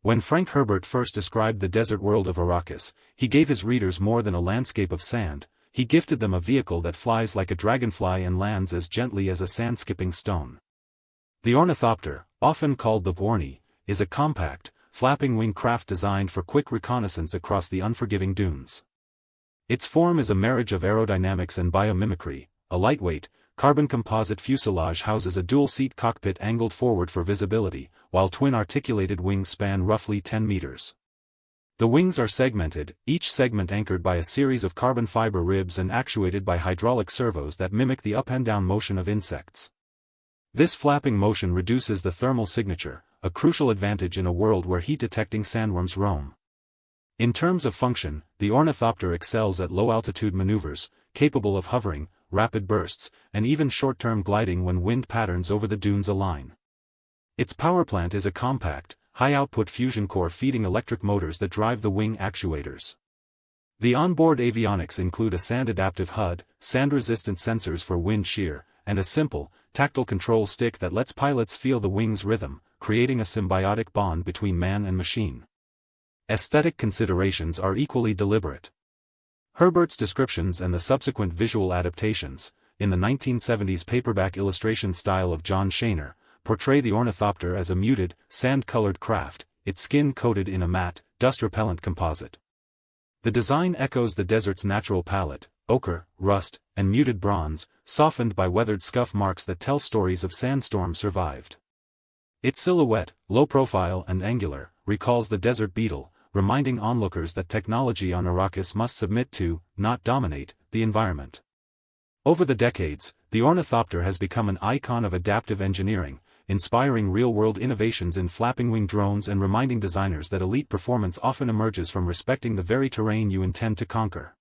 When Frank Herbert first described the desert world of Arrakis, he gave his readers more than a landscape of sand, he gifted them a vehicle that flies like a dragonfly and lands as gently as a sand-skipping stone. The Ornithopter, often called the Orni, is a compact, flapping wing craft designed for quick reconnaissance across the unforgiving dunes. Its form is a marriage of aerodynamics and biomimicry. A lightweight, carbon composite fuselage houses a dual-seat cockpit angled forward for visibility, while twin articulated wings span roughly 10 meters. The wings are segmented, each segment anchored by a series of carbon fiber ribs and actuated by hydraulic servos that mimic the up and down motion of insects. This flapping motion reduces the thermal signature, a crucial advantage in a world where heat-detecting sandworms roam. In terms of function, the Ornithopter excels at low-altitude maneuvers, capable of hovering, rapid bursts, and even short-term gliding when wind patterns over the dunes align. Its powerplant is a compact, high-output fusion core feeding electric motors that drive the wing actuators. The onboard avionics include a sand-adaptive HUD, sand-resistant sensors for wind shear, and a simple, tactile control stick that lets pilots feel the wing's rhythm, creating a symbiotic bond between man and machine. Aesthetic considerations are equally deliberate. Herbert's descriptions and the subsequent visual adaptations, in the 1970s paperback illustration style of John Shaner, portray the Ornithopter as a muted, sand-colored craft, its skin coated in a matte, dust-repellent composite. The design echoes the desert's natural palette, ochre, rust, and muted bronze, softened by weathered scuff marks that tell stories of sandstorms survived. Its silhouette, low profile and angular, recalls the desert beetle, reminding onlookers that technology on Arrakis must submit to, not dominate, the environment. Over the decades, the Ornithopter has become an icon of adaptive engineering, inspiring real-world innovations in flapping-wing drones and reminding designers that elite performance often emerges from respecting the very terrain you intend to conquer.